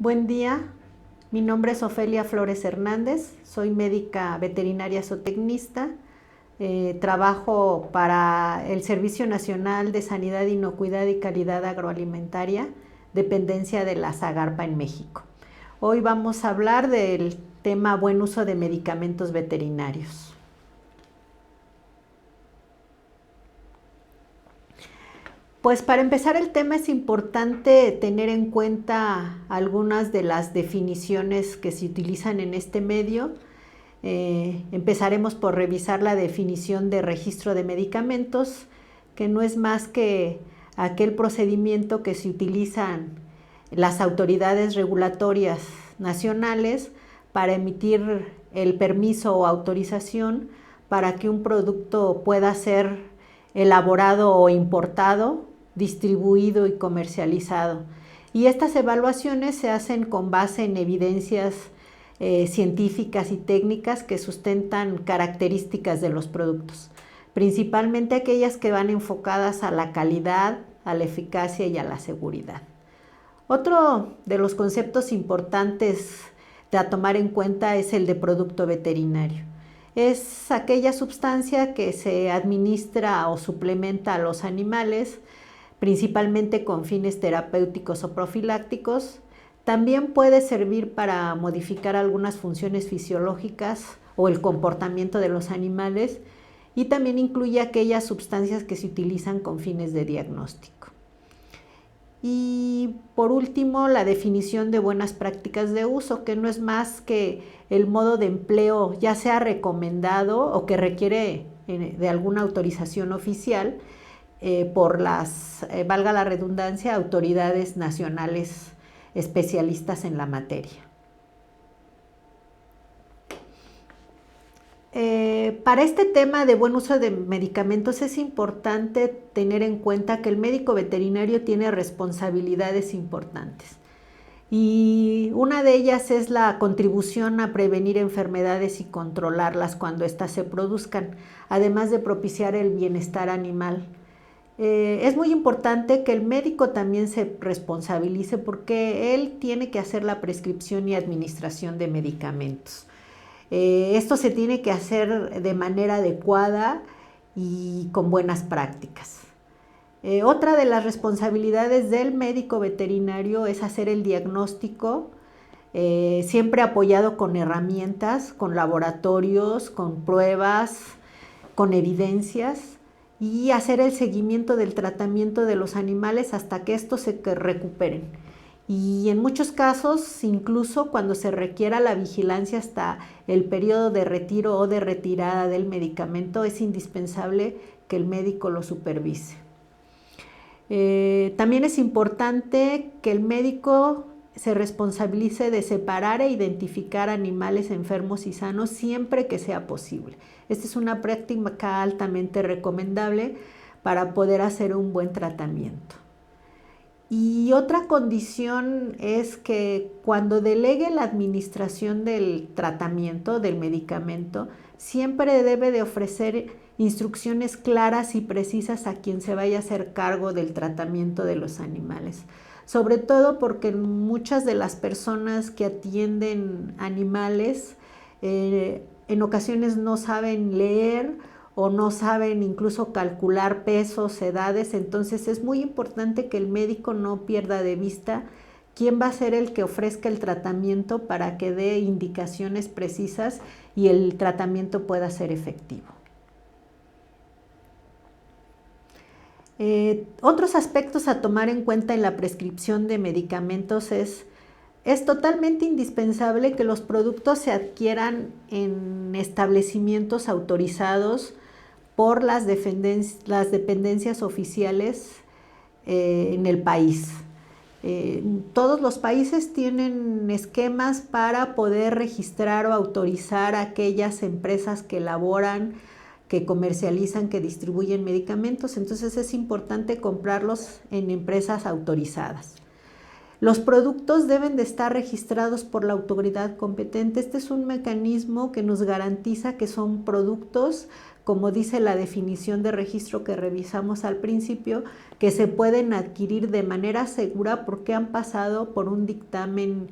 Buen día, mi nombre es Ofelia Flores Hernández, soy médica veterinaria zootecnista, trabajo para el Servicio Nacional de Sanidad, Inocuidad y Calidad Agroalimentaria, dependencia de la SAGARPA en México. Hoy vamos a hablar del tema buen uso de medicamentos veterinarios. Pues para empezar el tema es importante tener en cuenta algunas de las definiciones que se utilizan en este medio. Empezaremos por revisar la definición de registro de medicamentos, que no es más que aquel procedimiento que se utilizan las autoridades regulatorias nacionales para emitir el permiso o autorización para que un producto pueda ser elaborado o importado, distribuido y comercializado. Y estas evaluaciones se hacen con base en evidencias científicas y técnicas que sustentan características de los productos, principalmente aquellas que van enfocadas a la calidad, a la eficacia y a la seguridad. Otro de los conceptos importantes a tomar en cuenta es el de producto veterinario. Es aquella sustancia que se administra o suplementa a los animales, principalmente con fines terapéuticos o profilácticos. También puede servir para modificar algunas funciones fisiológicas o el comportamiento de los animales, y también incluye aquellas sustancias que se utilizan con fines de diagnóstico. Y por último, la definición de buenas prácticas de uso, que no es más que el modo de empleo, ya sea recomendado o que requiere de alguna autorización oficial por las, valga la redundancia, autoridades nacionales especialistas en la materia. Para este tema de buen uso de medicamentos es importante tener en cuenta que el médico veterinario tiene responsabilidades importantes, y una de ellas es la contribución a prevenir enfermedades y controlarlas cuando éstas se produzcan, además de propiciar el bienestar animal. Es muy importante que el médico también se responsabilice, porque él tiene que hacer la prescripción y administración de medicamentos. Esto se tiene que hacer de manera adecuada y con buenas prácticas. Otra de las responsabilidades del médico veterinario es hacer el diagnóstico, siempre apoyado con herramientas, con laboratorios, con pruebas, con evidencias, y hacer el seguimiento del tratamiento de los animales hasta que estos se recuperen. Y en muchos casos, incluso cuando se requiera la vigilancia hasta el periodo de retiro o de retirada del medicamento, es indispensable que el médico lo supervise. También es importante que el médico se responsabilice de separar e identificar animales enfermos y sanos siempre que sea posible. Esta es una práctica altamente recomendable para poder hacer un buen tratamiento. Y otra condición es que cuando delegue la administración del tratamiento, del medicamento, siempre debe de ofrecer instrucciones claras y precisas a quien se vaya a hacer cargo del tratamiento de los animales. Sobre todo porque muchas de las personas que atienden animales en ocasiones no saben leer o no saben incluso calcular pesos, edades. Entonces es muy importante que el médico no pierda de vista quién va a ser el que ofrezca el tratamiento para que dé indicaciones precisas y el tratamiento pueda ser efectivo. Otros aspectos a tomar en cuenta en la prescripción de medicamentos es totalmente indispensable que los productos se adquieran en establecimientos autorizados por las dependencias oficiales en el país. Todos los países tienen esquemas para poder registrar o autorizar a aquellas empresas que elaboran, que comercializan, que distribuyen medicamentos. Entonces es importante comprarlos en empresas autorizadas. Los productos deben de estar registrados por la autoridad competente. Este es un mecanismo que nos garantiza que son productos como dice la definición de registro que revisamos al principio, que se pueden adquirir de manera segura porque han pasado por un dictamen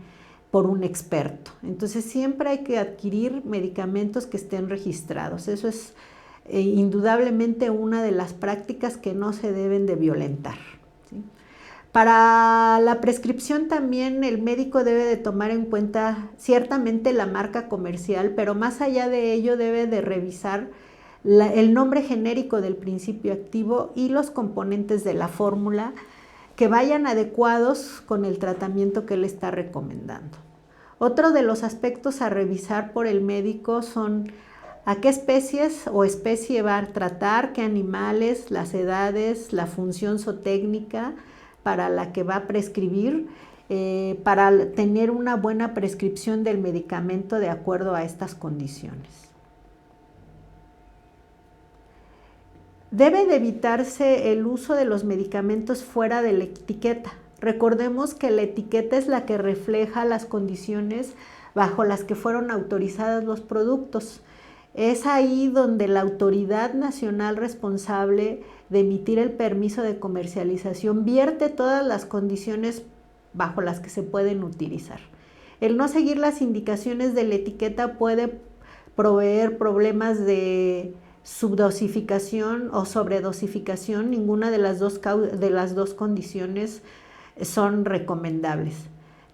por un experto. Entonces siempre hay que adquirir medicamentos que estén registrados. Eso es indudablemente una de las prácticas que no se deben de violentar, ¿sí? Para la prescripción también el médico debe de tomar en cuenta ciertamente la marca comercial, pero más allá de ello debe de revisar el nombre genérico del principio activo y los componentes de la fórmula que vayan adecuados con el tratamiento que él está recomendando. Otro de los aspectos a revisar por el médico son a qué especies o especie va a tratar, qué animales, las edades, la función zootécnica para la que va a prescribir, para tener una buena prescripción del medicamento de acuerdo a estas condiciones. Debe de evitarse el uso de los medicamentos fuera de la etiqueta. Recordemos que la etiqueta es la que refleja las condiciones bajo las que fueron autorizados los productos. Es ahí donde la autoridad nacional responsable de emitir el permiso de comercialización vierte todas las condiciones bajo las que se pueden utilizar. El no seguir las indicaciones de la etiqueta puede proveer problemas de subdosificación o sobredosificación. Ninguna de las dos condiciones son recomendables.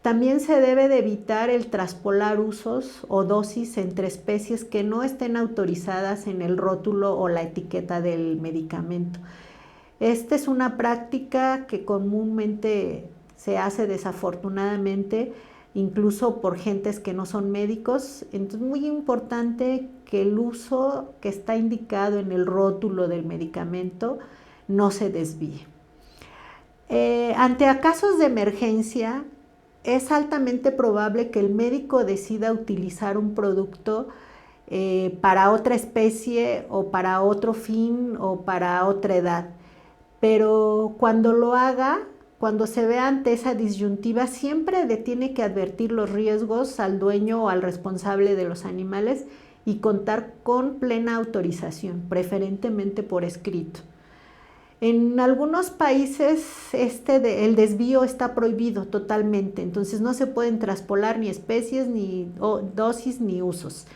También se debe de evitar el traspolar usos o dosis entre especies que no estén autorizadas en el rótulo o la etiqueta del medicamento. Esta es una práctica que comúnmente se hace desafortunadamente, incluso por gentes que no son médicos. Entonces es muy importante que el uso que está indicado en el rótulo del medicamento no se desvíe. Ante casos de emergencia, es altamente probable que el médico decida utilizar un producto para otra especie o para otro fin o para otra edad. Pero cuando lo haga, cuando se vea ante esa disyuntiva, siempre le tiene que advertir los riesgos al dueño o al responsable de los animales y contar con plena autorización, preferentemente por escrito. En algunos países el desvío está prohibido totalmente, entonces no se pueden traspolar ni especies, ni dosis, ni usos.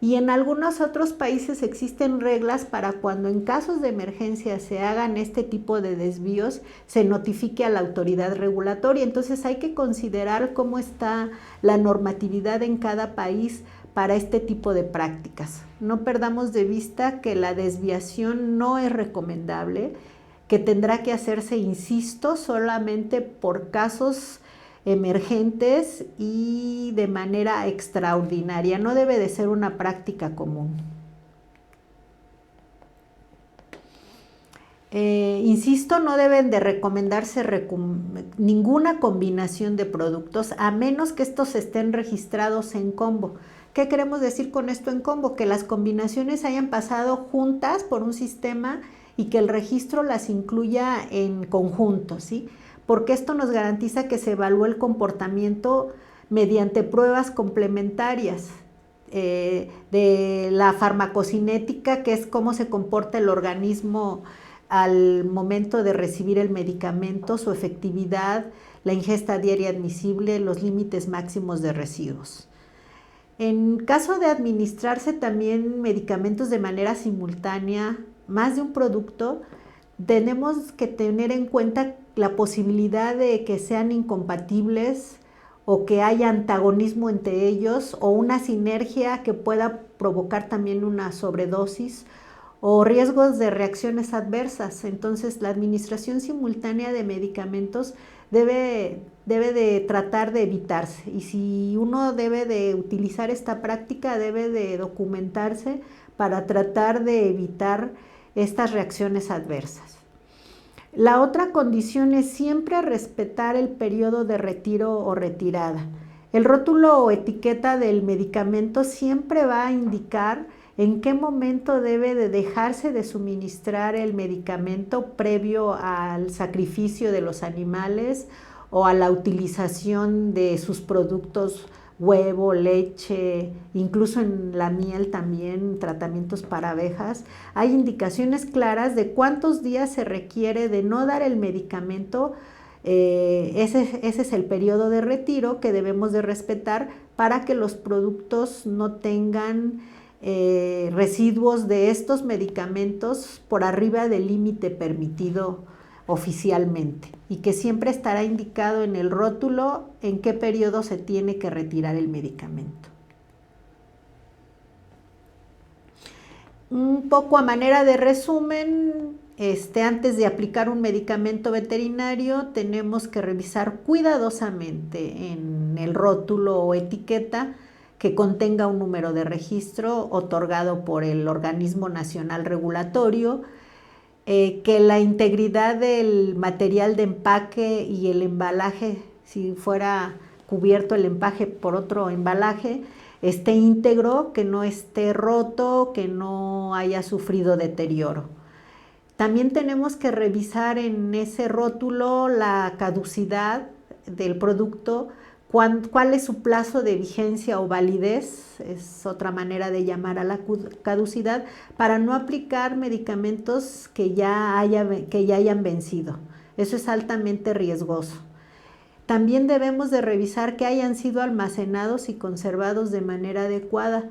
Y en algunos otros países existen reglas para cuando en casos de emergencia se hagan este tipo de desvíos, se notifique a la autoridad regulatoria. Entonces hay que considerar cómo está la normatividad en cada país para este tipo de prácticas. No perdamos de vista que la desviación no es recomendable, que tendrá que hacerse, insisto, solamente por casos emergentes y de manera extraordinaria. No debe de ser una práctica común. Insisto, no deben de recomendarse ninguna combinación de productos a menos que estos estén registrados en combo. ¿Qué queremos decir con esto en combo? Que las combinaciones hayan pasado juntas por un sistema y que el registro las incluya en conjunto, ¿sí? Porque esto nos garantiza que se evalúe el comportamiento mediante pruebas complementarias de la farmacocinética, que es cómo se comporta el organismo al momento de recibir el medicamento, su efectividad, la ingesta diaria admisible, los límites máximos de residuos. En caso de administrarse también medicamentos de manera simultánea, más de un producto, tenemos que tener en cuenta la posibilidad de que sean incompatibles o que haya antagonismo entre ellos o una sinergia que pueda provocar también una sobredosis o riesgos de reacciones adversas. Entonces, la administración simultánea de medicamentos debe de tratar de evitarse, y si uno debe de utilizar esta práctica, debe de documentarse para tratar de evitar estas reacciones adversas. La otra condición es siempre respetar el periodo de retiro o retirada. El rótulo o etiqueta del medicamento siempre va a indicar en qué momento debe de dejarse de suministrar el medicamento previo al sacrificio de los animales o a la utilización de sus productos huevo, leche, incluso en la miel también, tratamientos para abejas, hay indicaciones claras de cuántos días se requiere de no dar el medicamento. Ese es el periodo de retiro que debemos de respetar para que los productos no tengan residuos de estos medicamentos por arriba del límite permitido oficialmente, y que siempre estará indicado en el rótulo en qué periodo se tiene que retirar el medicamento. Un poco a manera de resumen, antes de aplicar un medicamento veterinario tenemos que revisar cuidadosamente en el rótulo o etiqueta que contenga un número de registro otorgado por el organismo nacional regulatorio, que la integridad del material de empaque y el embalaje, si fuera cubierto el empaque por otro embalaje, esté íntegro, que no esté roto, que no haya sufrido deterioro. También tenemos que revisar en ese rótulo la caducidad del producto, cuál es su plazo de vigencia o validez, es otra manera de llamar a la caducidad, para no aplicar medicamentos que ya hayan vencido. Eso es altamente riesgoso. También debemos de revisar que hayan sido almacenados y conservados de manera adecuada.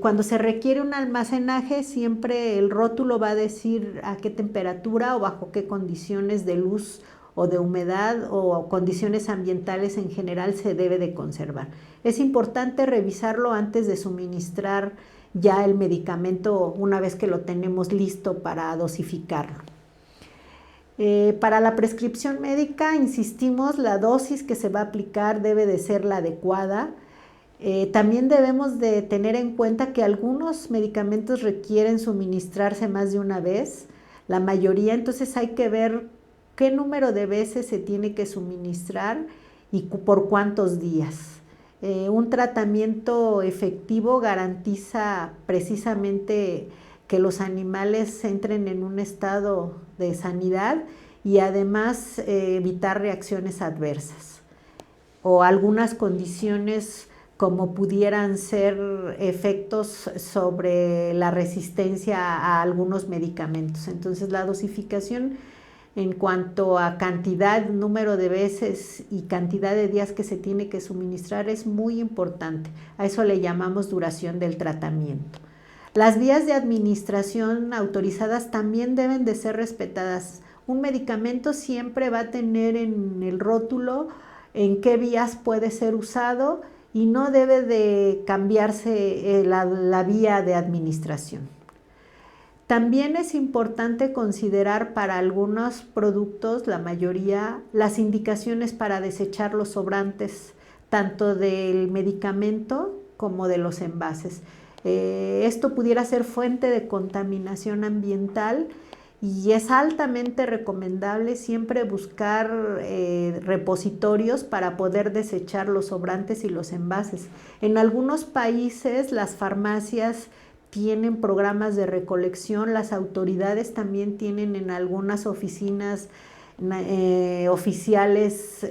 Cuando se requiere un almacenaje, siempre el rótulo va a decir a qué temperatura o bajo qué condiciones de luz o de humedad o condiciones ambientales en general se debe de conservar. Es importante revisarlo antes de suministrar ya el medicamento una vez que lo tenemos listo para dosificarlo. Para la prescripción médica, insistimos, la dosis que se va a aplicar debe de ser la adecuada. También debemos de tener en cuenta que algunos medicamentos requieren suministrarse más de una vez, la mayoría, entonces hay que ver qué número de veces se tiene que suministrar y por cuántos días. Un tratamiento efectivo garantiza precisamente que los animales entren en un estado de sanidad y además evitar reacciones adversas o algunas condiciones como pudieran ser efectos sobre la resistencia a algunos medicamentos. Entonces la dosificación en cuanto a cantidad, número de veces y cantidad de días que se tiene que suministrar es muy importante. A eso le llamamos duración del tratamiento. Las vías de administración autorizadas también deben de ser respetadas. Un medicamento siempre va a tener en el rótulo en qué vías puede ser usado y no debe de cambiarse la vía de administración. También es importante considerar para algunos productos, la mayoría, las indicaciones para desechar los sobrantes, tanto del medicamento como de los envases. Esto pudiera ser fuente de contaminación ambiental y es altamente recomendable siempre buscar repositorios para poder desechar los sobrantes y los envases. En algunos países las farmacias tienen programas de recolección, las autoridades también tienen en algunas oficinas oficiales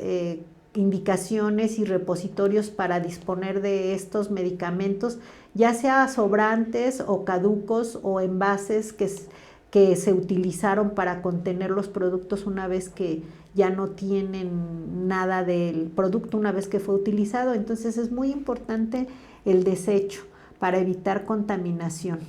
indicaciones y repositorios para disponer de estos medicamentos, ya sea sobrantes o caducos o envases que se utilizaron para contener los productos una vez que ya no tienen nada del producto una vez que fue utilizado. Entonces es muy importante el desecho para evitar contaminación.